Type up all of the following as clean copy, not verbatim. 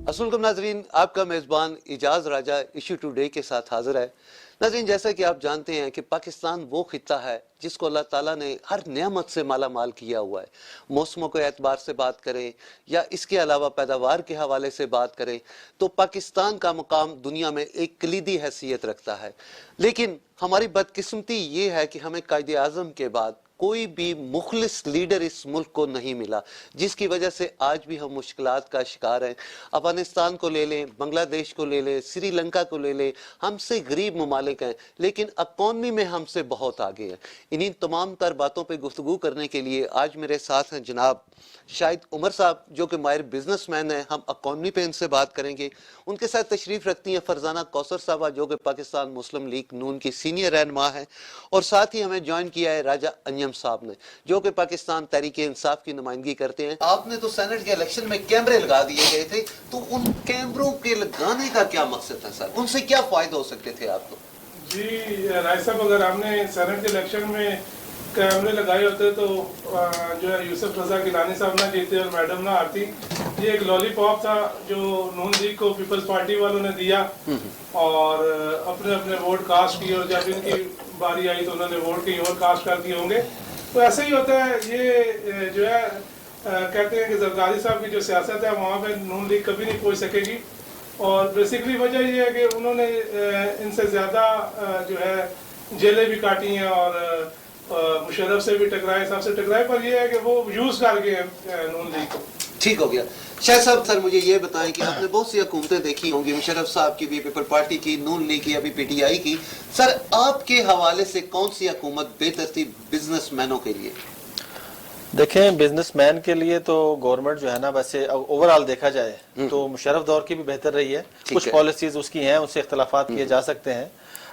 अस्सलामुअलैकुम नाजरीन, आपका मेज़बान इजाज़ राजा इशू टुडे के साथ हाजिर है। नाजरीन, जैसा कि आप जानते हैं कि पाकिस्तान वो खिता है जिसको अल्लाह ताला ने हर नेमत से माला माल किया हुआ है। मौसमों के एतबार से बात करें या इसके अलावा पैदावार के हवाले से बात करें तो पाकिस्तान का मुकाम दुनिया में एक कलीदी हैसियत रखता है। लेकिन हमारी बदकिस्मती ये है कि हमें कायदे आज़म के बाद कोई भी मुखलिस लीडर इस मुल्क को नहीं मिला, जिसकी वजह से आज भी हम मुश्किलात का शिकार हैं। अफगानिस्तान को ले लें, बांग्लादेश को ले लें, श्रीलंका को ले लें, हमसे गरीब ममालिक हैं लेकिन इकॉनमी में हमसे बहुत आगे हैं। इन्हीं तमाम तर बातों पर गुफ्तगू करने के लिए आज मेरे साथ हैं जनाब शाहिद उमर साहब, जो कि माहिर बिजनेसमैन हैं। हम इकॉनमी पे इनसे बात करेंगे। उनके साथ तशरीफ रखती हैं फरजाना कौसर साहबा, जो कि पाकिस्तान मुस्लिम लीग नून की सीनियर रहनुमा है, और साथ ही हमें ज्वाइन किया है राजा अंजम साहब ने, जो कि पाकिस्तान तहरीक इंसाफ की नुमाइंदगी करते हैं। आपने तो सेनेट के इलेक्शन में कैमरे लगा दिए गए थे, तो उन कैमरों के लगाने का क्या मकसद था सर? उनसे क्या फायदा हो सकते थे आपको? जी राय साहब, अगर हमने सेनेट के इलेक्शन में कैमरे लगाए होते तो जो है यूसुफ रजा गिलानी साहब ना जीते और मैडम ना आती। ये एक लॉलीपॉप था जो नून लीग को पीपल्स पार्टी वालों ने दिया और अपने अपने वोट कास्ट किए, और जब इनकी बारी आई तो उन्होंने वोट कहीं और कास्ट कर दिए होंगे। तो ऐसे ही होता है। ये जो है कहते हैं कि जरदारी साहब की जो सियासत है वहाँ पे नून लीग कभी नहीं पहुँच सकेगी, और बेसिकली वजह ये है कि उन्होंने इनसे ज़्यादा जो है जेलें भी काटी हैं और मुशर्रफ से भी टकराए, सबसे टकराए, पर ये है कि वो यूज़ कर गए नून लीग को। ठीक हो गया। शाह साहब, सर मुझे ये बताएं कि आपने बहुत सी हुकूमतें देखी होंगी, मुशर्रफ साहब की भी, पीपल पार्टी की, नून लीग की, अभी पीटीआई की। सर आपके हवाले से कौन सी हुकूमत बेहतर थी बिजनेसमैनों के लिए? देखें, बिजनेसमैन के लिए तो गवर्नमेंट जो है ना, वैसे ओवरऑल देखा जाए तो मुशर्रफ दौर की भी बेहतर रही है। कुछ पॉलिसीज उसकी हैं, उससे इख्तलाफात किए जा सकते हैं।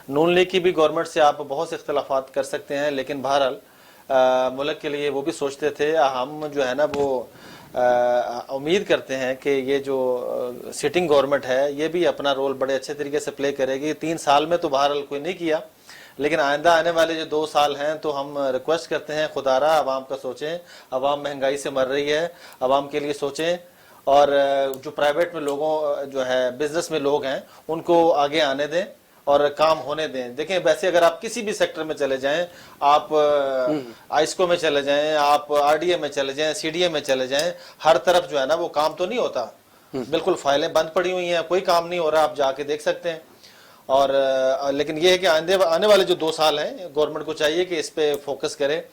नून लीग की भी गवर्नमेंट से आप बहुत से इख्तलाफात कर सकते हैं, लेकिन बहरहाल मुल्क के लिए वो भी सोचते थे। हम जो है ना वो उम्मीद करते हैं कि ये जो सिटिंग गवर्नमेंट है ये भी अपना रोल बड़े अच्छे तरीके से प्ले करेगी। 3 साल में तो बहरहाल कोई नहीं किया, लेकिन आइंदा आने वाले जो 2 साल हैं तो हम रिक्वेस्ट करते हैं, खुदारा आवाम का सोचें। आवाम महंगाई से मर रही है, आवाम के लिए सोचें, और जो प्राइवेट में लोगों जो है बिजनेस में लोग हैं उनको आगे आने दें और काम होने दें। देखें, वैसे अगर आप किसी भी सेक्टर में चले जाएं, आप आइस्को में चले जाएं, आप आरडीए में चले जाएं, सीडीए में चले जाएं, हर तरफ जो है ना वो काम तो नहीं होता। बिल्कुल फाइलें बंद पड़ी हुई हैं, कोई काम नहीं हो रहा, आप जाके देख सकते हैं। और लेकिन ये है कि आने वाले जो 2 साल हैं गवर्नमेंट को चाहिए कि इस पे फोकस करे,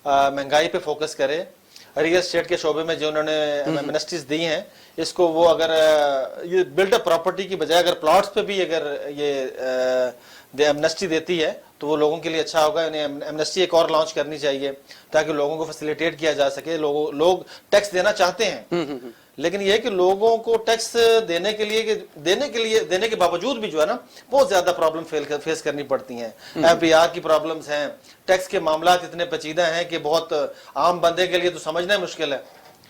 महंगाई पे फोकस करे। रियल एस्टेट के शोबे में जो उन्होंने एमनेस्टीज दी हैं, इसको वो अगर ये बिल्डअप प्रॉपर्टी की बजाय अगर प्लॉट्स पे भी अगर ये एमनेस्टी देती है तो वो लोगों के लिए अच्छा होगा। इन्हें एमनेस्टी एक और लॉन्च करनी चाहिए ताकि लोगों को फैसिलिटेट किया जा सके। लोग टैक्स देना चाहते हैं, लेकिन ये है कि लोगों को टैक्स देने के बावजूद भी जो है ना बहुत ज्यादा प्रॉब्लम फेस करनी पड़ती हैं। एफबीआर की प्रॉब्लम्स हैं, टैक्स के मामला इतने पेचीदा हैं कि बहुत आम बंदे के लिए तो समझना मुश्किल है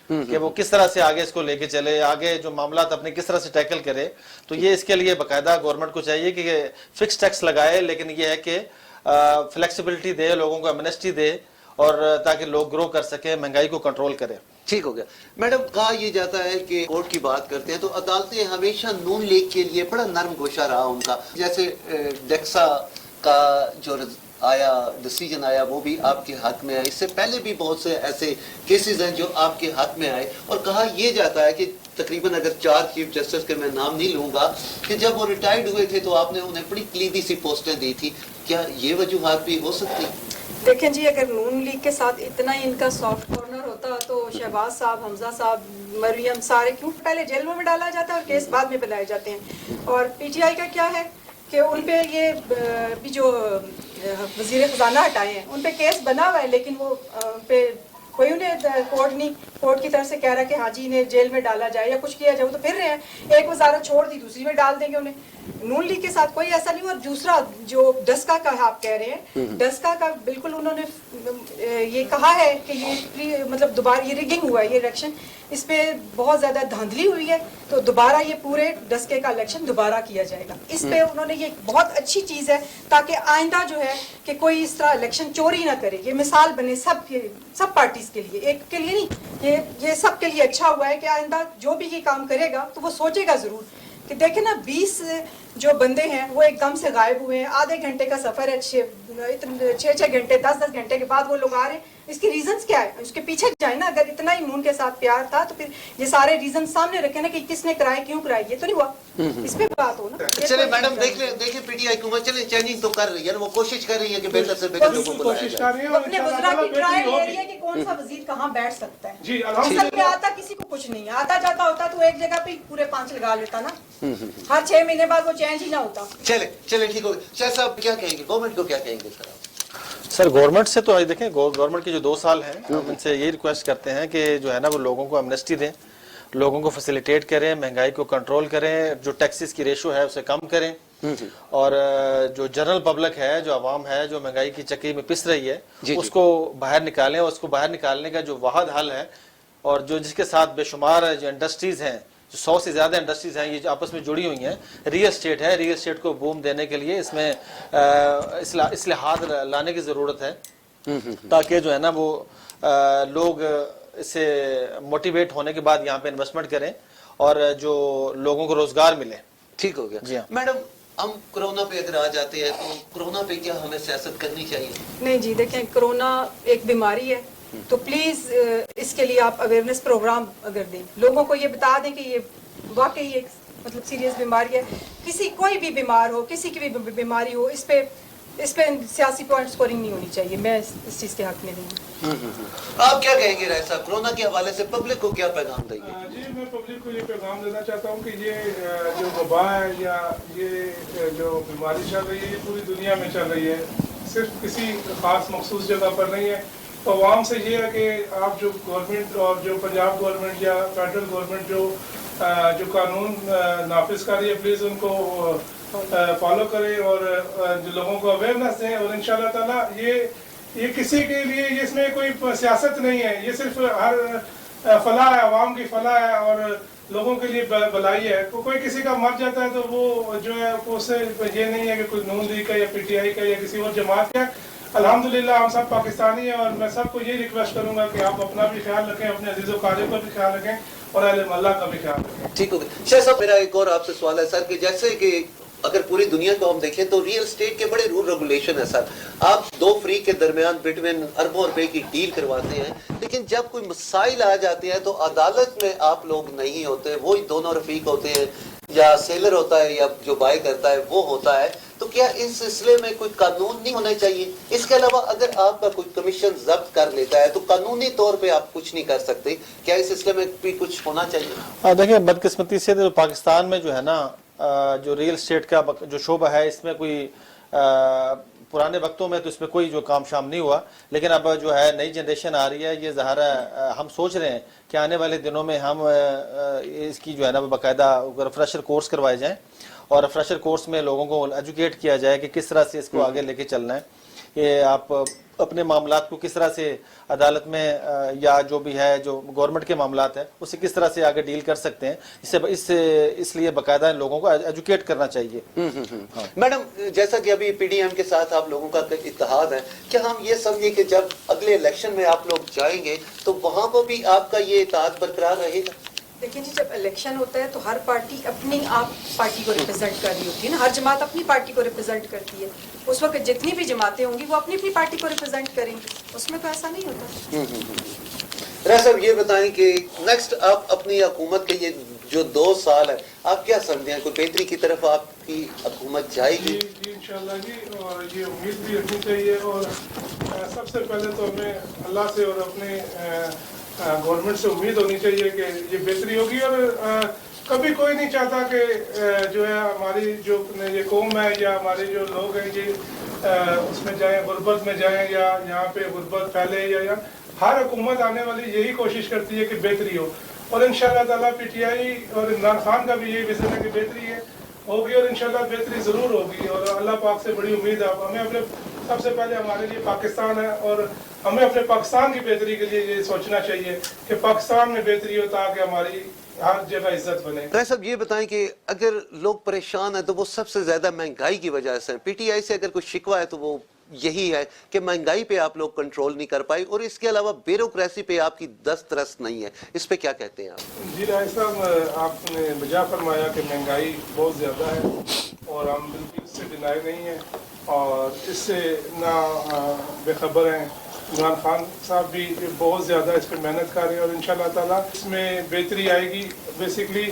कि वो किस तरह से आगे इसको लेके चले, आगे जो मामला अपने किस तरह से टैकल करे। तो ये इसके लिए बाकायदा गवर्नमेंट को चाहिए कि फिक्स टैक्स लगाए, लेकिन ये है कि फ्लेक्सिबिलिटी दे, लोगों को एमनेस्टी दे, और ताकि लोग ग्रो कर सके, महंगाई को कंट्रोल करे। ठीक हो गया। मैडम, कहा यह जाता है कि कोर्ट की बात करते हैं तो अदालतें हमेशा नून लीग के लिए बड़ा नरम गोशा रहा उनका। जैसे डेक्सा का जो आया डिसीजन आया वो भी आपके हक में आया, इससे पहले भी बहुत से ऐसे केसेस हैं जो आपके हक में आए, और कहा यह जाता है कि तकरीबन अगर 4 चीफ जस्टिस के मैं नाम नहीं लूंगा कि जब वो रिटायर्ड हुए थे तो आपने उन्हें बड़ी कलीदी सी पोस्टें दी थी। क्या ये वजूहात भी हो सकती? देखें जी, अगर नून लीग के साथ इतना ही इनका सॉफ्ट कॉर्नर होता तो शहबाज साहब, हमजा साहब, मरियम, सारे क्यों पहले जेलों में डाला जाता है और केस बाद में बनाए जाते हैं। और पीटीआई का क्या है कि उन पे ये भी जो वजीर खजाना हटाए हैं उन पे केस बना हुआ है, लेकिन वो उन पे कोई उन्हें कोर्ट की तरफ से कह रहा है कि हाँ जी इन्हें जेल में डाला जाए या कुछ किया जाए, वो तो फिर रहे हैं। एक वजारत छोड़ दी दूसरी में डाल देंगे उन्हें। नून लीग के साथ कोई ऐसा नहीं हुआ। दूसरा जो डस्का का आप कह रहे हैं, डस्का का बिल्कुल उन्होंने ये कहा है कि ये मतलब दोबारा ये रिगिंग हुआ है, ये इलेक्शन इस पे बहुत ज्यादा धांधली हुई है, तो दोबारा ये पूरे डस्के का इलेक्शन दोबारा किया जाएगा। इस पे उन्होंने ये बहुत अच्छी चीज है ताकि आइंदा जो है कि कोई इस तरह इलेक्शन चोरी ना करे, ये मिसाल बने सब पार्टी پارٹیز کے لیے، ایک کے لیے نہیں، یہ سب کے لیے اچھا ہوا ہے کہ آئندہ جو بھی یہ کام کرے گا تو وہ سوچے گا ضرور کہ دیکھیں نا 20 جو بندے ہیں وہ ایک دم سے غائب ہوئے ہیں، آدھے گھنٹے کا سفر ہے، 6 گھنٹے 10 گھنٹے کے بعد وہ لوگ آ رہے ہیں، اس کی ریزنز کیا ہے؟ اس کے پیچھے جائیں نا، اگر اتنا ہی نون کے ساتھ پیار تھا تو پھر یہ سارے ریزن سامنے رکھے نا کہ کس نے کرائے، کیوں کرائے، یہ تو نہیں ہوا، اس پہ بات ہو نا۔ چلے میڈم دیکھیں پی ٹی آئی حکومت چلے چینج تو کر رہی ہے، وہ کوشش کر رہی ہے کہ بہتر سے بہتر لوگوں کو لایا کوشش جائے۔ کر رہی ہے وہ اور اپنے انشاءاللہ وزراء کی ٹرائل لے بہتری رہی ہے کہ کون سا وزیر کہاں بیٹھ سکتا ہے۔ جی اصل میں الحمدللہ آتا کسی کو کچھ نہیں ہے، آتا جاتا ہوتا تو ایک جگہ پہ پورے 5 لگا لیتا نا، ہر 6 مہینے بعد وہ چینج ہی نہ ہوتا۔ چلے ٹھیک ہو گیا۔ شاہ صاحب کیا کہیں گے، گورنمنٹ کو کیا کہیں گے سر آپ؟ سر گورنمنٹ سے تو دیکھیں گورنمنٹ کے جو 2 سال ہیں ہم ان سے یہی ریکویسٹ کرتے ہیں کہ جو ہے نا وہ لوگوں کو امنیسٹی دیں، لوگوں کو فیسیلیٹیٹ کریں، مہنگائی کو کنٹرول کریں، جو ٹیکسز کی ریشو ہے اسے کم کریں، اور جو جنرل پبلک ہے، جو عوام ہے، جو مہنگائی کی چکی میں پس رہی ہے اس کو باہر نکالیں، اور اس کو باہر نکالنے کا جو واحد حل ہے، اور جو جس کے ساتھ بے شمار جو انڈسٹریز ہیں، جو 100 سے زیادہ انڈسٹریز ہیں، یہ جو آپس میں جڑی ہوئی ہیں، ریئل اسٹیٹ ہے، ریئل اسٹیٹ کو بوم دینے کے لیے اس میں اصلاحات لانے کی ضرورت ہے، تاکہ جو ہے نا وہ لوگ اس سے موٹیویٹ ہونے کے بعد یہاں پہ انویسٹمنٹ کریں اور جو لوگوں کو روزگار ملے۔ ٹھیک ہو گیا۔ جی ہاں میڈم ہم کرونا پہ اگر آ جاتے ہیں تو کرونا پہ کیا ہمیں سیاست کرنی چاہیے؟ نہیں جی دیکھیں، کرونا ایک بیماری ہے تو پلیز اس کے لیے آپ اویئرنیس پروگرام اگر دیں، لوگوں کو یہ بتا دیں کہ یہ واقعی ایک مطلب سیریس بیماری ہے، کوئی بھی بیمار ہو، کسی کی بھی بیماری ہو، اس پہ سیاسی پوائنٹ سکورنگ نہیں ہونی چاہیے، میں اس چیز کے حق میں نہیں ہوں۔ آپ کیا کہیں گے رائے صاحب، کرونا کے حوالے سے پبلک کو کیا پیغام دیں گے؟ جی میں پبلک کو یہ پیغام دینا چاہتا ہوں کہ یہ جو وبا ہے یا یہ جو بیماری چل رہی ہے یہ پوری دنیا میں چل رہی ہے، صرف کسی خاص مخصوص جگہ پر نہیں ہے۔ تو عوام سے یہ ہے کہ آپ جو گورنمنٹ اور جو پنجاب گورنمنٹ یا فیڈرل گورنمنٹ جو قانون نافذ کر رہی ہے پلیز ان کو فالو کریں اور جو لوگوں کو اویئرنیس دیں، اور انشاءاللہ تعالی یہ کسی کے لیے اس میں کوئی سیاست نہیں ہے، یہ صرف ہر فلاح ہے، عوام کی فلاح ہے اور لوگوں کے لیے بھلائی ہے۔ کوئی کسی کا مر جاتا ہے تو وہ جو ہے اس سے یہ نہیں ہے کہ کوئی نون لیگ کا یا پی ٹی آئی کا یا کسی اور جماعت کا، الحمدللہ ہم سب پاکستانی ہیں، اور میں سب کو یہ ریکویسٹ کروں گا کہ آپ اپنا بھی خیال رکھیں، اپنے عزیز و قارب کا بھی خیال رکھیں اور اہل محلہ کا بھی خیال رکھیں۔ ٹھیک ہو گیا۔ شاہ صاحب میرا ایک اور آپ سے سوال ہے سر کہ جیسے کہ اگر پوری دنیا کو ہم دیکھیں تو ریئل اسٹیٹ کے بڑے رول ریگولیشن ہے سر، آپ 2 فریق کے درمیان بٹوین اربوں روپے کی ڈیل کرواتے ہیں، لیکن جب کوئی مسائل آ جاتے ہیں تو عدالت میں آپ لوگ نہیں ہوتے، وہی دونوں رفیق ہوتے ہیں، یا سیلر ہوتا ہے یا جو بائی کرتا ہے وہ ہوتا ہے، تو کیا اس سلسلے میں کوئی قانون نہیں ہونا چاہیے؟ اس کے علاوہ اگر آپ کا کوئی کمیشن ضبط کر لیتا ہے تو قانونی طور پہ آپ کچھ نہیں کر سکتے، کیا اس سلسلے میں بھی کچھ ہونا چاہیے؟ دیکھیں بدقسمتی سے تو پاکستان میں جو ہے نا جو ریئل اسٹیٹ کا جو شعبہ ہے اس میں کوئی پرانے وقتوں میں تو اس میں کوئی جو کام شام نہیں ہوا، لیکن اب جو ہے نئی جنریشن آ رہی ہے، یہ ظاہر ہے ہم سوچ رہے ہیں کہ آنے والے دنوں میں ہم اس کی جو ہے نا باقاعدہ ریفریشر کورس کروائے جائیں، اور ریفریشر کورس میں لوگوں کو ایجوکیٹ کیا جائے کہ کس طرح سے اس کو آگے لے کے چلنا ہے، یہ آپ اپنے معاملات کو کس طرح سے عدالت میں یا جو بھی ہے جو گورنمنٹ کے معاملات ہیں اسے کس طرح سے آگے ڈیل کر سکتے ہیں، اس لیے باقاعدہ لوگوں کو ایجوکیٹ کرنا چاہیے۔ میڈم جیسا کہ ابھی پی ڈی ایم کے ساتھ آپ لوگوں کا اتحاد ہے، کیا ہم یہ سمجھیں کہ جب اگلے الیکشن میں آپ لوگ جائیں گے تو وہاں پر بھی آپ کا یہ اتحاد برقرار رہے گا؟ دیکھیں جی، جب الیکشن ہوتا ہے تو ہر پارٹی اپنی آپ پارٹی کو ریپرزینٹ کر رہی ہوتی ہے نا، ہر جماعت اپنی پارٹی کو ریپرزینٹ کرتی ہے، اس وقت جتنی بھی جماعتیں ہوں گی وہ اپنی اپنی پارٹی کو ریپرزینٹ کریں گی، اس میں تو ایسا نہیں ہوتا۔ رائے صاحب یہ بتائیں کہ نیکسٹ آپ اپنی حکومت کے یہ جو 2 سال ہے آپ کیا سمجھتے ہیں، کوئی بہتری کی طرف آپ کی حکومت جائے گی؟ جی انشاءاللہ جی، اور یہ امید بھی رکھنی چاہیے، اور سب سے پہلے تو ہمیں اللہ سے اور اپنے گورنمنٹ سے امید ہونی چاہیے کہ یہ بہتری ہوگی، اور کبھی کوئی نہیں چاہتا کہ جو ہے ہماری جو یہ قوم ہے یا ہمارے جو لوگ ہیں یہ اس میں جائیں، غربت میں جائیں یا یہاں پہ غربت پھیلے، یا ہر حکومت آنے والی یہی کوشش کرتی ہے کہ بہتری ہو، اور انشاءاللہ تعالیٰ پی ٹی آئی اور عمران خان کا بھی یہی وژن ہے کہ بہتری ہوگی، اور انشاءاللہ بہتری ضرور ہوگی، اور اللہ پاک سے بڑی امید ہے۔ ہمیں اپنے سب سے پہلے ہمارے لیے پاکستان ہے، اور ہمیں اپنے پاکستان کی بہتری کے لیے یہ سوچنا چاہیے کہ پاکستان میں بہتری ہو تاکہ ہماری ہر جگہ عزت بنے۔ رائے صاحب یہ بتائیں کہ اگر لوگ پریشان ہیں تو وہ سب سے زیادہ مہنگائی کی وجہ سے، پی ٹی آئی سے اگر کوئی شکوہ ہے تو وہ यही है कि महंगाई पे आप लोग कंट्रोल नहीं कर पाए और इसके अलावा ब्यूरोक्रेसी पे आपकी दस्तरस नहीं है, इस पे क्या कहते हैं आप? जी राय साहब, आपने बजा फरमाया कि महंगाई बहुत ज़्यादा है और हम बिल्कुल इससे डिनाई नहीं है और इससे ना बेखबर हैं। इमरान खान साहब भी बहुत ज़्यादा इस पर मेहनत कर रहे हैं और इंशाल्लाह ताला इसमें बेहतरी आएगी। बेसिकली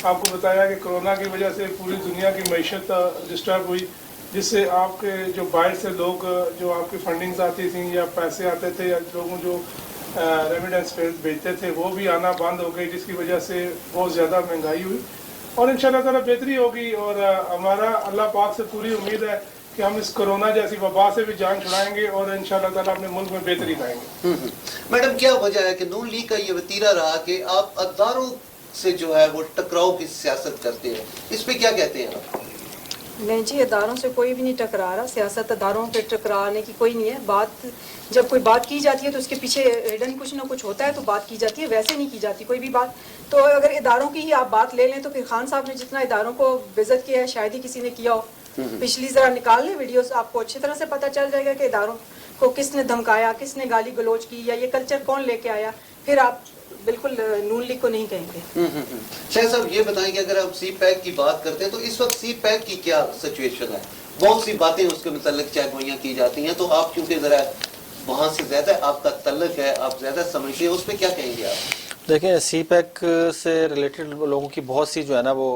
आपको बताया कि कोरोना की वजह से पूरी दुनिया की मईशत डिस्टर्ब हुई, जिससे आपके जो बाहर से लोग जो आपकी फंडिंग्स आती थी या पैसे आते थे या लोगों जो रेमिडेंस भेजते थे वो भी आना बंद हो गई, जिसकी वजह से बहुत ज़्यादा महंगाई हुई और इंशाल्लाह ताला बेहतरी होगी। और हमारा अल्लाह पाक से पूरी उम्मीद है कि हम इस कोरोना जैसी वबा से भी जान छुड़ाएंगे और इंशाल्लाह ताला अपने मुल्क में बेहतरी लाएंगे। मैडम, क्या वजह है कि नून लीग का ये वतीरा रहा कि आप अदारों से जो है वो टकराव की सियासत करते हैं, इस पे क्या कहते हैं आप? नहीं जी, अदारों से कोई भी नहीं टकरा रहा, सियासत अदारों पे टकराने की कोई नहीं है। बात जब कोई बात की जाती है तो उसके पीछे हिडन कुछ ना कुछ होता है तो बात की जाती है, वैसे नहीं की जाती कोई भी बात। तो अगर इदारों की ही आप बात ले लें तो फिर खान साहब ने जितना इदारों को विजिट किया है शायद ही किसी ने किया हो। पिछली ज़रा निकाल लें वीडियोस, आपको अच्छी तरह से पता चल जाएगा कि इदारों को किसने धमकाया, किसने गाली गलोच की या ये कल्चर कौन लेके आया। फिर आप बिल्कुल नून लीग को नहीं कहेंगे। शाह साहब, ये बताएं कि अगर आप सी पैक की बात करते हैं तो इस वक्त सी पैक की क्या सिचुएशन है? बहुत सी बातें उसके मुताल्लिक चाय की जाती हैं, तो आप क्योंकि जरा वहाँ से ज्यादा आपका तल्लक है, आप ज्यादा समझते हैं, उस पर क्या कहेंगे आप? देखिए, सी पैक से रिलेटेड लोगों की बहुत सी जो है ना वो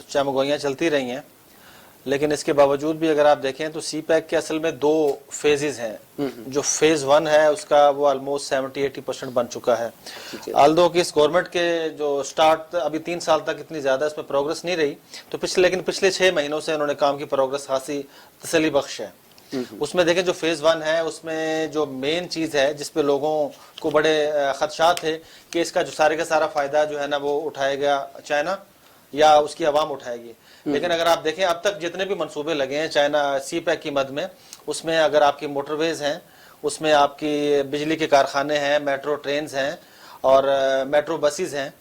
चामगोइयाँ चलती रही हैं, लेकिन इसके बावजूद भी अगर आप देखें तो सी पैक के असल में 2 फेजेस हैं। जो फेज 1 है उसका वो ऑलमोस्ट 70-80% बन चुका है। आल्दो कि इस गवर्नमेंट के जो स्टार्ट अभी 3 साल तक इतनी ज्यादा इसमें प्रोग्रेस नहीं रही, तो पिछले 6 महीनों से उन्होंने काम की प्रोग्रेस खासी तसल्ली बख्श है। उसमें देखें जो फेज 1 है उसमें जो मेन चीज है जिसपे लोगों को बड़े खदशात थे कि इसका जो सारे का सारा फायदा जो है ना वो उठाएगा चाइना या उसकी आवाम उठाएगी। लेकिन अगर आप देखें अब तक जितने भी मंसूबे लगे हैं चाइना सी पैक की मद में, उसमें अगर आपकी मोटरवेज हैं, उसमें आपकी बिजली के कारखाने हैं, मेट्रो ट्रेन्स हैं और मेट्रो बसेस हैं,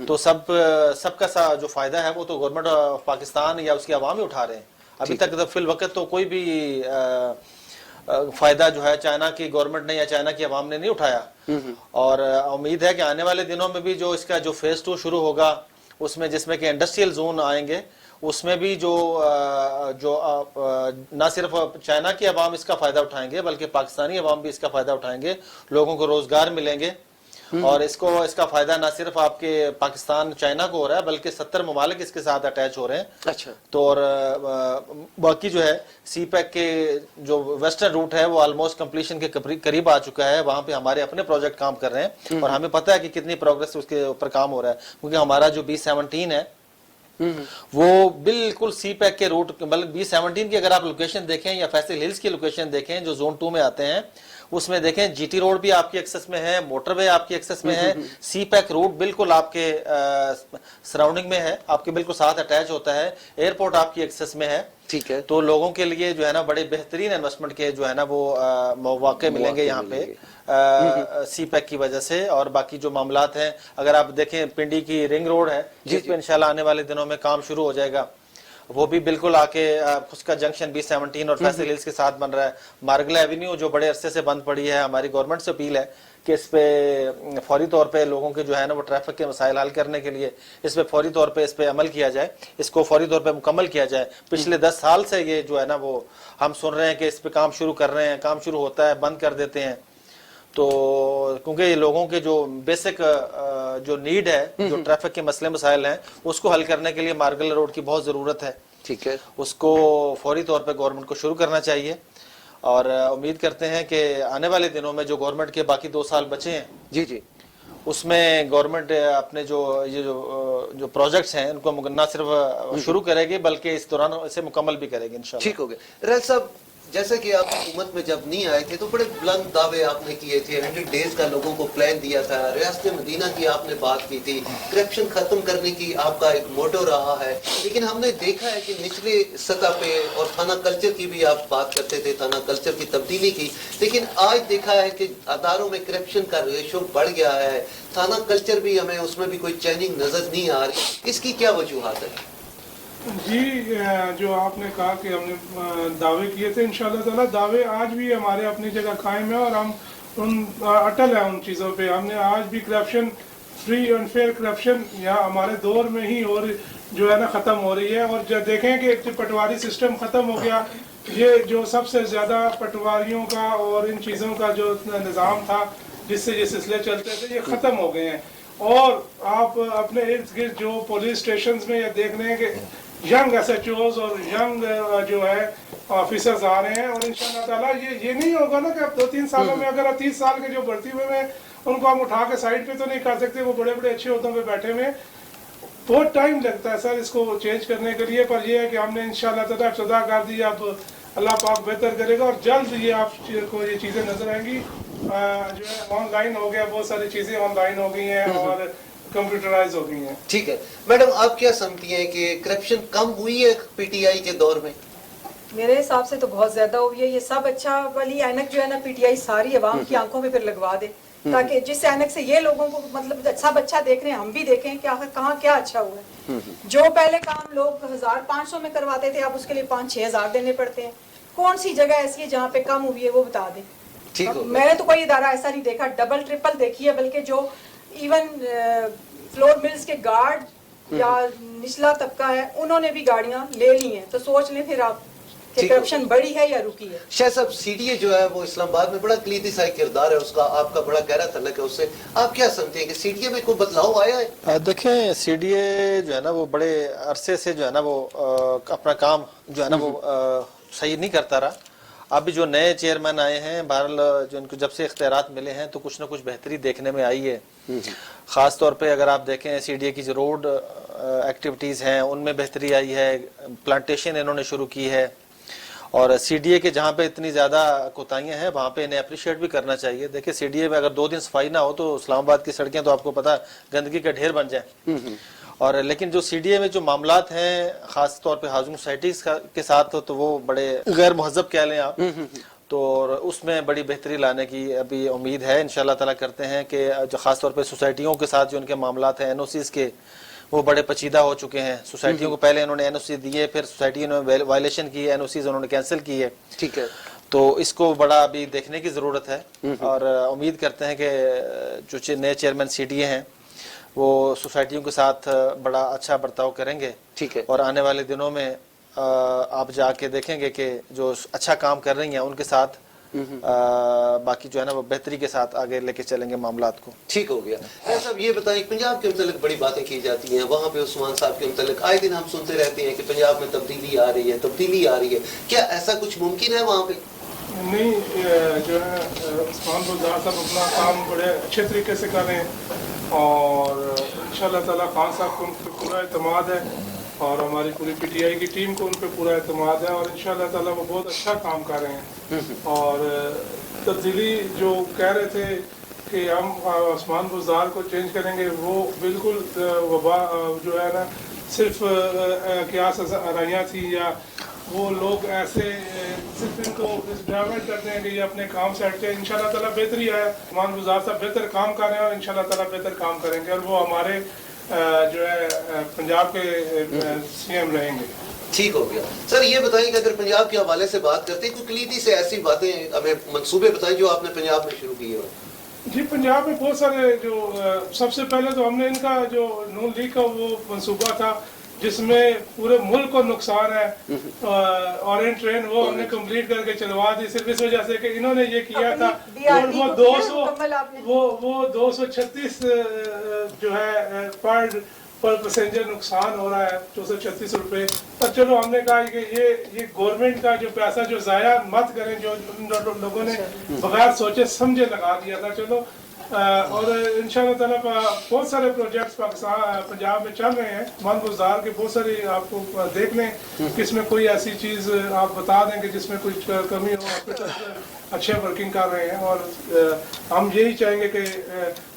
तो सबका जो फायदा है वो तो गवर्नमेंट ऑफ पाकिस्तान या उसकी आवाम ही उठा रहे हैं। अभी तक तो फिल वक्त तो कोई भी फायदा जो है चाइना की गवर्नमेंट ने या चाइना की आवाम ने नहीं उठाया। और उम्मीद है कि आने वाले दिनों में भी जो इसका जो फेज 2 शुरू होगा उसमें जिसमें कि इंडस्ट्रियल जोन आएंगे, उसमें भी जो ना सिर्फ चाइना की आवाम इसका फायदा उठाएंगे बल्कि पाकिस्तानी आवाम भी इसका फायदा उठाएंगे, लोगों को रोजगार मिलेंगे। और इसका फायदा ना सिर्फ आपके पाकिस्तान चाइना को हो रहा है बल्कि 70 ममालिक इसके साथ अटैच हो रहे हैं। अच्छा। तो और बाकी जो है सी पैक के जो वेस्टर्न रूट है वो ऑलमोस्ट कंप्लीशन के करीब आ चुका है, वहां पे हमारे अपने प्रोजेक्ट काम कर रहे हैं और हमें पता है कि कितनी प्रोग्रेस उसके ऊपर काम हो रहा है, क्योंकि हमारा जो B-17 है वो बिल्कुल सी पैक के रूट, बल्कि B-17 की अगर आप लोकेशन देखें या फैसल हिल्स की लोकेशन देखें जो जोन 2 में आते हैं, उसमें देखें जीटी रोड भी आपकी एक्सेस में है, मोटरवे आपकी एक्सेस में है, सी पैक रूट बिल्कुल आपके सराउंडिंग में है, आपके बिल्कुल साथ अटैच होता है, एयरपोर्ट आपकी एक्सेस में है। ठीक है, तो लोगों के लिए जो है ना बड़े बेहतरीन इन्वेस्टमेंट के जो है ना वो मौके मिलेंगे यहाँ पे सी पैक की वजह से। और बाकी जो मामलात हैं, अगर आप देखें पिंडी की रिंग रोड है जिस पे इंशाल्लाह आने वाले दिनों में काम शुरू हो जाएगा, वो भी बिल्कुल आके उसका जंक्शन B-17 और फैसल हिल्स के साथ बन रहा है। मार्गला एवेन्यू जो बड़े अरसे से बंद पड़ी है, हमारी गवर्नमेंट से अपील है कि इस पे फौरी तौर पे लोगों के जो है ना वो ट्रैफिक के मसाइल हल करने के लिए इस पे फौरी तौर पे इस पे अमल किया जाए, इसको फौरी तौर पे मुकम्मल किया जाए। पिछले 10 साल से ये जो है ना वो हम सुन रहे हैं कि इस पे काम शुरू कर रहे हैं, काम शुरू होता है बंद कर देते हैं। तो क्योंकि ये लोगों के जो बेसिक जो नीड है, जो ट्रैफिक के मसले मसाइल हैं, उसको हल करने के लिए मार्गला रोड की बहुत जरूरत है। ठीक है, उसको फौरी तौर पे गवर्नमेंट को शुरू करना चाहिए और उम्मीद करते हैं कि आने वाले दिनों में जो गवर्नमेंट के बाकी 2 साल बचे हैं जी उसमें गवर्नमेंट अपने जो प्रोजेक्ट्स हैं उनको न सिर्फ शुरू करेगी बल्कि इस दौरान इसे मुकम्मल भी करेगी इंशाल्लाह। ठीक हो गया। राज साहब, जैसे कि आप हुकूमत में जब नहीं आए थे तो बड़े बुलंद दावे आपने किए थे, 100 डेज का लोगों को प्लान दिया था, रियासत मदीना की आपने बात की थी, करप्शन खत्म करने की आपका एक मोटो रहा है। लेकिन हमने देखा है कि निचले सतह पे और थाना कल्चर की भी आप बात करते थे, थाना कल्चर की तब्दीली की, लेकिन आज देखा है कि अदारों में करप्शन का रेशो बढ़ गया है, थाना कल्चर भी हमें उसमें भी कोई चेंजिंग नजर नहीं आ रही, इसकी क्या वजूहत है? जी, जो आपने कहा कि हमने दावे किए थे, इंशाल्लाह ताला दावे आज भी हमारे अपनी जगह कायम है और हम अटल है उन चीज़ों पे। हमने आज भी corruption, free and fair corruption यहाँ हमारे दौर में ही और जो है ना ख़त्म हो रही है। और जब देखें कि पटवारी सिस्टम ख़त्म हो गया, ये जो सबसे ज़्यादा पटवारियों का और इन चीज़ों का जो निज़ाम था जिससे ये सिलसिले चलते थे, ये ख़त्म हो गए हैं। और आप अपने इर्द गिर्द जो पुलिस स्टेशन में ये देख रहे हैं कि यंग SHOs और यंग जो है ऑफिसर्स आ रहे हैं। और इंशाल्लाह ताला ये नहीं होगा ना कि अब 2-3 सालों में अगर 30 साल के जो भर्ती हुए हैं उनको हम उठा के साइड पे तो नहीं कर सकते, वो बड़े बड़े अच्छे ओहदों पे बैठे हुए। बहुत टाइम लगता है सर इसको चेंज करने के लिए, पर यह है कि हमने इंशाल्लाह ताला सदा कर दी। अब अल्लाह पाक बेहतर करेगा और जल्द ये आपको ये चीज़ें नजर आएंगी। जो है ऑनलाइन हो गया, बहुत सारी चीज़ें ऑनलाइन हो गई हैं और कंप्यूटराइज हो गई हैं। ठीक है मैडम, आप क्या समझती हैं कि करप्शन कम हुई है PTI के दौर में? मेरे हिसाब से तो बहुत ज्यादा हुई है। ये सब अच्छा वाली ऐनक जो है ना PTI सारी अवाम की आंखों में फिर लगवा दे, ताकि जिस ऐनक से ये लोगों को मतलब सब अच्छा देख रहे हैं, हम भी देखें कि आखिर कहाँ क्या अच्छा हुआ है। जो पहले काम लोग 1500 में करवाते थे, अब उसके लिए 5-6 हज़ार देने पड़ते हैं। कौन सी जगह ऐसी है जहाँ पे कम हुई है, वो बता दें। ठीक हो, मैंने तो कोई इदारा ऐसा नहीं देखा, डबल ट्रिपल देखी है। बल्कि जो इवन फ्लोर मिल्स के गार्ड या निचला तबका है, उन्होंने भी गाड़ियां ले ली हैं। तो सोच लें फिर आप कि करप्शन बढ़ी है या रुकी है। शाह साहब, CDA जो है वो इस्लामाबाद में बड़ा कलीदी सा किरदार है उसका, आपका बड़ा गहरा तल्लुक है उससे। आप क्या समझते हैं कि CDA में कोई बदलाव आया है? देखें, CDA जो है ना वो बड़े अरसे से जो है ना वो अपना काम जो है ना वो सही नहीं करता रहा। अभी जो नए चेयरमैन आए हैं, बहरहाल जो इनको जब से इख्तियारात मिले हैं तो कुछ ना कुछ बेहतरी देखने में आई है। ख़ास तौर पे अगर आप देखें CDA की जो रोड एक्टिविटीज़ हैं उनमें बेहतरी आई है, प्लांटेशन इन्होंने शुरू की है। और CDA के जहाँ पे इतनी ज़्यादा कोताहियाँ हैं वहाँ पे इन्हें अप्रिशिएट भी करना चाहिए। देखिए CDA में अगर 2 दिन सफाई ना हो तो इस्लामाबाद की सड़कें तो आपको पता गंदगी का ढेर बन जाए। और लेकिन जो CDA में जो मामलात हैं ख़ास तौर पे हाउसिंग सोसाइटीज़ के साथ तो वो बड़े गैर महज़ब कह लें आप, तो उसमें बड़ी बेहतरी लाने की अभी उम्मीद है। इंशाल्लाह ताला करते हैं कि जो ख़ास तौर पे सोसाइटियों के साथ जो उनके मामलात हैं NOCs के, वो बड़े पेचीदा हो चुके हैं। सोसाइटियों को पहले इन्होंने NOC दिए, फिर सोसाइटी ने वायलेशन की, NOCs उन्होंने कैंसिल की है। ठीक है, तो इसको बड़ा अभी देखने की ज़रूरत है और उम्मीद करते हैं कि जो नए चेयरमैन CDA हैं वो सोसाइटियों के साथ बड़ा अच्छा बर्ताव करेंगे। ठीक है, और आने वाले दिनों में आप जाके देखेंगे कि जो अच्छा काम कर रही हैं उनके साथ बाकी जो है ना वो बेहतरी के साथ आगे लेके चलेंगे मामलात को। ठीक हो गया। साहब ये बताएं, पंजाब के मतलब बड़ी बातें की जाती हैं, वहाँ पे उस्मान साहब के मतलब आए दिन हम सुनते रहते हैं कि पंजाब में तब्दीली आ रही है, तब्दीली आ रही है। क्या ऐसा कुछ मुमकिन है वहाँ पे? नहीं, जो है उस्मान गुलजार साहब अपना काम बड़े अच्छे तरीके से कर रहे हैं और इंशाल्लाह ताला खान साहब को उन पर पूरा एतमाद है और हमारी पूरी PTI की टीम को उन पर पूरा एतमाद है और इंशाल्लाह ताला वो बहुत अच्छा काम कर रहे हैं। और तब्दीली जो कह रहे थे कि हम उस्मान गुलजार को चेंज करेंगे, वो बिल्कुल वबा जो है ना सिर्फ क्या सजाइयाँ थी या वो लोग ऐसे सिर्फ इनको डाइवर्ट करते हैं कि ये अपने काम से हटके। इंशाल्लाह ताला बेहतरी है, उस्मान गुलजार साहब बेहतर काम कर रहे हैं और इंशाल्लाह ताला बेहतर काम करेंगे और वो हमारे जो है पंजाब के CM रहेंगे। ठीक हो गया। सर ये बताइए कि अगर पंजाब के हवाले से बात करते हैं, कोई कलीदी से ऐसी बातें हमें मंसूबे बताएं जो आपने पंजाब में शुरू किए हो। जी, पंजाब में बहुत सारे जो सबसे पहले तो हमने इनका जो नून लीग का वो मंसूबा था जिसमें पूरे मुल्क को नुकसान है, ऑरेंज ट्रेन वो हमने कंप्लीट करके चलवा दी सिर्फ इस वजह से कि इन्होंने ये किया था। और वो 236 जो है पर पैसेंजर नुकसान हो रहा है, 236 रुपये। पर चलो हमने कहा कि ये गवर्नमेंट का जो पैसा जो ज़ाया मत करें, जो लोगों ने बगैर सोचे समझे लगा दिया था। चलो और इंशाल्लाह ताला बहुत सारे प्रोजेक्ट्स पंजाब में चल रहे हैं। उस्मान गुलजार के बहुत सारी आपको देख लें कि इसमें कोई ऐसी चीज़ आप बता दें कि जिसमें कुछ कमी हो। हॉस्पिटल अच्छे वर्किंग कर रहे हैं और हम यही चाहेंगे कि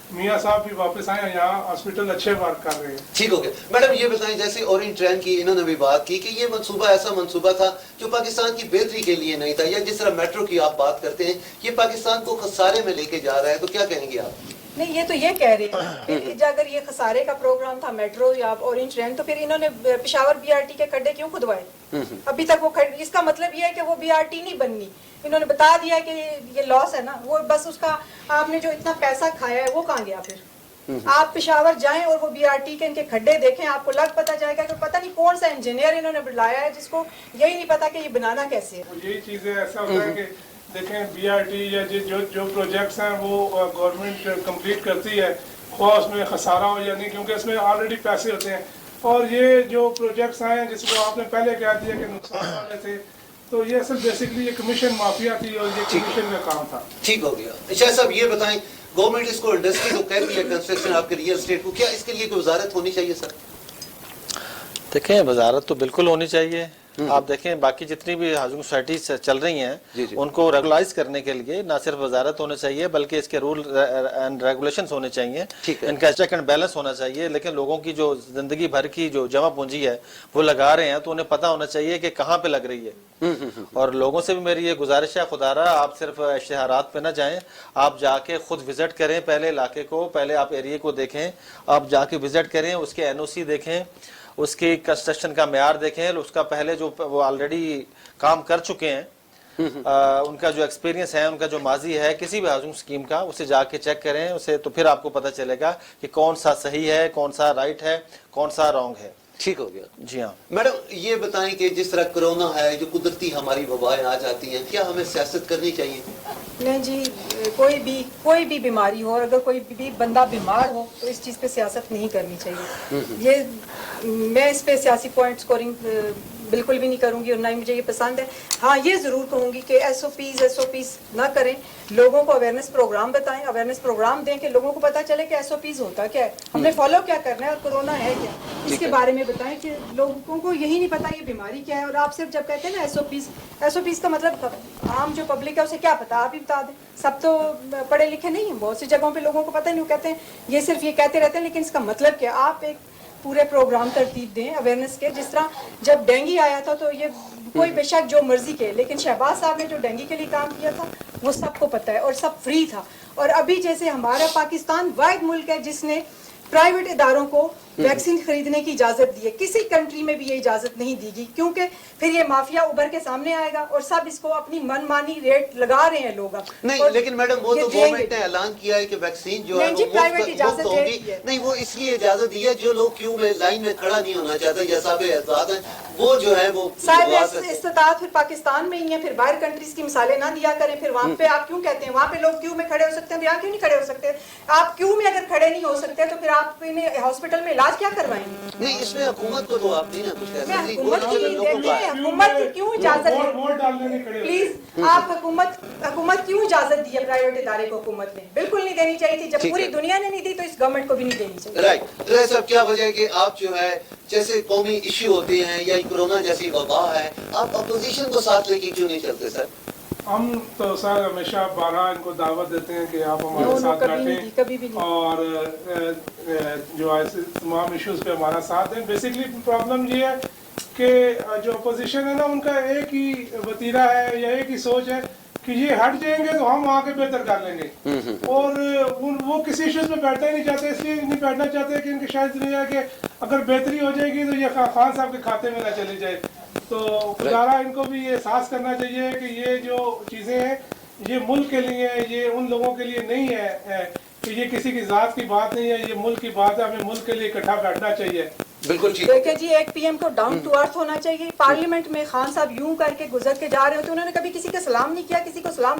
मियाँ साहब भी वापस आए, यहाँ हॉस्पिटल अच्छे वर्क कर रहे हैं। ठीक हो गया। मैडम ये बताएं, जैसे ऑरेंज ट्रेन की इन्होंने भी बात की कि ये मंसूबा ऐसा मंसूबा था जो पाकिस्तान की बेहतरी के लिए नहीं था, या जिस तरह मेट्रो की आप बात करते हैं ये पाकिस्तान को खसारे में लेके जा रहा है, तो क्या कहेंगे आप? نہیں یہ تو یہ کہہ رہے ہیں کہ اگر یہ خسارے کا پروگرام تھا میٹرو یا اورنج ٹرین تو پھر انہوں نے پشاور بی آر ٹی کے کھڈے کیوں کھدوائے؟ ابھی تک وہ اس کا مطلب یہ ہے کہ وہ بی آر ٹی نہیں بننی. انہوں نے بتا دیا کہ یہ لاس ہے نا, وہ بس اس کا آپ نے جو اتنا پیسہ کھایا ہے وہ کہاں گیا پھر؟ آپ پشاور جائیں اور وہ بی آر ٹی کے ان کے کھڈے دیکھیں, آپ کو لگ پتا جائے گا کہ پتہ نہیں کون سا انجینئر انہوں نے بلایا ہے جس کو یہی نہیں پتا کہ یہ بنانا کیسے ہے. یہی چیزیں ایسا ہوتا ہے کہ دیکھیں بی آر ٹی یا جو پروجیکٹس ہیں وہ گورنمنٹ کمپلیٹ کرتی ہے, خواہ اس میں خسارہ ہو یا نہیں, کیونکہ اس میں آلریڈی پیسے ہوتے ہیں. اور یہ جو پروجیکٹس آئے ہیں جس کو آپ نے پہلے کہہ دیا کہ نقصان والے تھے, تو یہ اصل بیسکلی یہ کمیشن مافیا تھی اور یہ کمیشن کا کام تھا. ٹھیک ہو گیا. شاہ صاحب یہ بتائیں, گورنمنٹ اس کو انڈسٹری کو کہتی ہے کنسٹرکشن آپ کے ریئل اسٹیٹ کو, کیا اس کے لیے کوئی وزارت ہونی چاہیے سر؟ دیکھیں وزارت تو بالکل ہونی چاہیے. آپ دیکھیں باقی جتنی بھی ہاؤسنگ سوسائٹیز چل رہی ہیں ان کو ریگولائز کرنے کے لیے نہ صرف وزارت ہونا چاہیے بلکہ اس کے رول اینڈ ریگولیشنز ہونے چاہیے, ان کا چیک اینڈ بیلنس ہونا چاہیے. لیکن لوگوں کی جو زندگی بھر کی جو جمع پونجی ہے وہ لگا رہے ہیں تو انہیں پتہ ہونا چاہیے کہ کہاں پہ لگ رہی ہے. اور لوگوں سے بھی میری یہ گزارش ہے, خدا رہا آپ صرف اشتہارات پہ نہ جائیں, آپ جا کے خود وزٹ کریں پہلے علاقے کو, پہلے آپ ایریے کو دیکھیں, آپ جا کے وزٹ کریں, اس کے این او سی دیکھیں, اس کی کنسٹرکشن کا معیار دیکھیں, اس کا پہلے جو وہ آلریڈی کام کر چکے ہیں ان کا جو ایکسپیرینس ہے, ان کا جو ماضی ہے کسی بھی ہاؤسنگ اسکیم کا, اسے جا کے چیک کریں اسے, تو پھر آپ کو پتہ چلے گا کہ کون سا صحیح ہے, کون سا رائٹ ہے, کون سا رانگ ہے. ٹھیک ہو گیا. جی ہاں میڈم یہ بتائیں کہ جس طرح کرونا ہے, جو قدرتی ہماری وبائیں آ جاتی ہیں, کیا ہمیں سیاست کرنی چاہیے؟ نہیں جی, کوئی بھی بیماری ہو, اگر کوئی بھی بندہ بیمار ہو تو اس چیز پہ سیاست نہیں کرنی چاہیے. یہ میں اس پہ سیاسی پوائنٹ اسکورنگ بالکل بھی نہیں کروں گی اور نہ ہی مجھے یہ پسند ہے. ہاں یہ ضرور کہوں گی کہ ایس او پیز نہ کریں, لوگوں کو اویئرنیس پروگرام بتائیں, اویئرنیس پروگرام دیں کہ لوگوں کو پتہ چلے کہ ایس او پیز ہوتا کیا ہے, ہم نے فالو کیا کرنا ہے اور کورونا ہے کیا, اس کے بارے میں بتائیں کہ لوگوں کو یہی نہیں پتا یہ بیماری کیا ہے. اور آپ صرف جب کہتے ہیں نا ایس او پیز کا مطلب عام جو پبلک ہے اسے کیا پتا, آپ ہی بتا دیں. سب تو پڑھے لکھے نہیں ہیں, بہت سی جگہوں پہ لوگوں کو پتہ نہیں, وہ کہتے ہیں یہ صرف یہ کہتے رہتے ہیں لیکن اس کا مطلب کیا. آپ ایک پورے پروگرام ترتیب دیں اویئرنیس کے. جس طرح جب ڈینگی آیا تھا تو یہ کوئی بے شک جو مرضی کے, لیکن شہباز صاحب نے جو ڈینگی کے لیے کام کیا تھا وہ سب کو پتہ ہے اور سب فری تھا. اور ابھی جیسے ہمارا پاکستان واحد ملک ہے جس نے پرائیویٹ اداروں کو ویکسین خریدنے کی اجازت دی ہے, کسی کنٹری میں بھی یہ اجازت نہیں دی گئی, کیونکہ پھر یہ مافیا ابھر کے سامنے آئے گا اور سب اس کو اپنی من مانی ریٹ لگا رہے ہیں لوگ. نہیں لیکن میڈم وہ تو گورنمنٹ نے اعلان کیا ہے کہ ویکسین جو ہے وہ مفت ہوگی. نہیں وہ اس لیے اجازت دی ہے جو لوگ کیوں میں لائن میں کھڑا نہیں ہونا چاہتے یا صاحب اعتراض ہیں وہ جو ہے وہ صاحب استطاعت پھر پاکستان میں ہی ہے, پھر باہر کنٹریز کی مثالیں نہ دیا کریں. پھر وہاں پہ آپ کیوں کہتے ہیں وہاں پہ لوگ کیوں میں کھڑے ہو سکتے ہیں, یہاں کیوں نہیں کھڑے ہو سکتے؟ آپ کیوں میں اگر کھڑے نہیں ہو سکتے تو پھر آپ انہیں ہاسپٹل میں علاج کیا کروائیں گے؟ نہیں اس میں حکومت کو تو آپ نہیں نا کچھ کہہ سکتے. حکومت کی حکومت کیوں اجازت ہے؟ پلیز آپ حکومت کیوں اجازت دی ہے پرائیویٹ ادارے کو؟ حکومت نے بالکل نہیں دینی چاہیے تھی. جب پوری دنیا نے نہیں دی تو اس گورنمنٹ کو بھی نہیں دینی چاہیے. رائٹ صاحب, کیا وجہ ہے کہ آپ جو ہے جیسے قومی ایشو ہوتے ہیں یا کرونا جیسی وبا ہے, آپ اپوزیشن کو ساتھ لے کے کیوں نہیں چلتے سر؟ ہم تو سر ہمیشہ بارہا ان کو دعوت دیتے ہیں کہ آپ ہمارے ساتھ بیٹھیں اور جو ایسے تمام ایشوز پہ ہمارا ساتھ دیں. بیسکلی پرابلم یہ ہے کہ جو اپوزیشن ہے نا ان کا ایک ہی وتیرہ ہے یا ایک ہی سوچ ہے کہ یہ ہٹ جائیں گے تو ہم وہاں کے بہتر کر لیں گے, اور وہ کسی ایشوز میں بیٹھنا ہی نہیں چاہتے. اس لیے نہیں بیٹھنا چاہتے کہ ان کی شاید نہیں ہے کہ اگر بہتری ہو جائے گی تو یہ خان صاحب کے کھاتے میں نہ چلی جائے. تو خدارہ ان کو بھی یہ احساس کرنا چاہیے کہ یہ جو چیزیں ہیں یہ ملک کے لیے, یہ ان لوگوں کے لیے نہیں ہے کہ یہ کسی کی ذات کی بات نہیں ہے, یہ ملک کی بات ہے. ہمیں ملک کے لیے اکٹھا بیٹھنا چاہیے. بالکل ٹھیک. دیکھیں جی, ایک پی ایم کو ڈاؤن ٹو ارتھ ہونا چاہیے. پارلیمنٹ میں خان صاحب یوں کر کے گزر کے جا رہے ہوتے, انہوں نے کبھی کسی کا سلام نہیں کیا, کسی کو سلام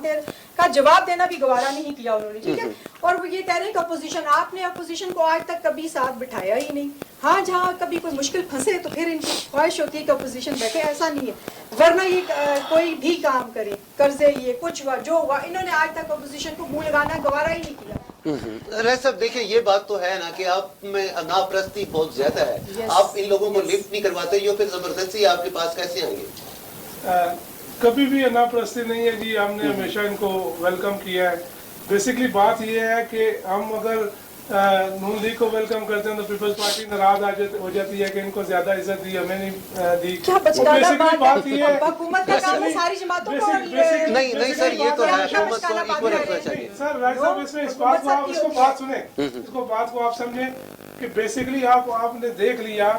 کا جواب دینا بھی گوارا نہیں کیا انہوں نے. ٹھیک ہے, اور وہ یہ کہہ رہے ہیں کہ اپوزیشن, آپ نے اپوزیشن کو آج تک کبھی ساتھ بٹھایا ہی نہیں. ہاں جہاں کبھی کوئی مشکل پھنسے تو پھر ان کی خواہش ہوتی ہے کہ اپوزیشن بیٹھے, ایسا نہیں ہے. ورنہ یہ کوئی بھی کام کرے, قرضے یہ کچھ ہوا جو ہوا, انہوں نے آج تک اپوزیشن کو منہ لگانا گوارا ہی نہیں کیا. رہ صاحب دیکھیں یہ بات تو ہے نا کہ آپ میں ناپرستی بہت زیادہ ہے. آپ ان لوگوں کو لفٹ نہیں کرواتے, جو پھر زبردستی آپ کے پاس کیسے آئیں گے؟ کبھی بھی ناپرستی نہیں ہے جی, ہم نے ہمیشہ ان کو ویلکم کیا ہے. بیسکلی بات یہ ہے کہ ہم اگر नून लीग को वेलकम करते हैं तो पीपल्स पार्टी नाराज हो जाती है कि इनको ज्यादा इज्जत दी, हमें नहीं दी। क्या वो बचकाना basically बात ये है, हुकूमत का काम है सारी जमातों को और ये- नहीं नहीं सर, ये तो है, क्या हुकूमत को इक्वल रखना चाहिए। सर राय साहब इसमें इस बात को आप इसको बात सुने, इसको बात को आप समझे कि बेसिकली आपने देख लिया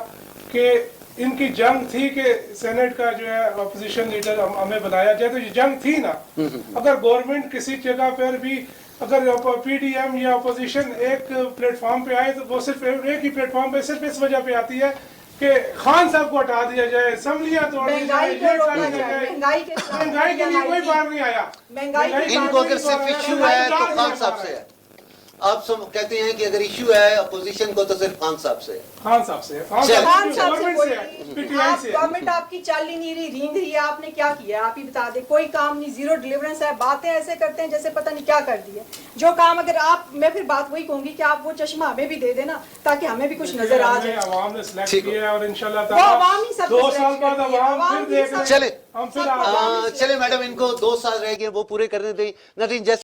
कि इनकी जंग थी कि सेनेट का जो है अपोजिशन लीडर हमें बनाया जाए, तो ये जंग थी ना। अगर गवर्नमेंट किसी जगह पर भी अगर पीडीएम या अपोजिशन एक प्लेटफॉर्म पे आए तो वो सिर्फ एक ही प्लेटफॉर्म पे सिर्फ इस वजह पे आती है कि खान साहब को हटा दिया जाए, असम्बलियां तोड़ दी जाए, महंगाई को रोका जाए, महंगाई के लिए कोई बार नहीं आया। महंगाई इनको अगर सिर्फ इश्यू है तो खान साहब से है। आप सब कहते हैं कि अगर इश्यू है अपोजिशन को तो सिर्फ खान साहब से है। खान साहब से खान साहब से गवर्नमेंट कोई से है, नहीं। पीटीआई आप से है। गवर्नमेंट आपकी चल ही नहीं रही, रींग रही है। आपने क्या किया आप ही बता दे। कोई काम नहीं, जीरो डिलीवरेंस है। बातें ऐसे करते हैं जैसे पता नहीं क्या कर दिया। जो काम अगर आप, मैं फिर बात वही कहूंगी कि आप वो चश्मा हमें भी दे देना ताकि हमें भी कुछ नजर आ जाए। आवाम ने सिलेक्ट ठीक किया है और इंशाल्लाह वो आवाम ही सब 2 साल बाद आवाम फिर देख रहे हैं। चले हम फिर चले मैडम, इनको 2 साल रह गए, वो पूरे करने दें। नदीम जैसे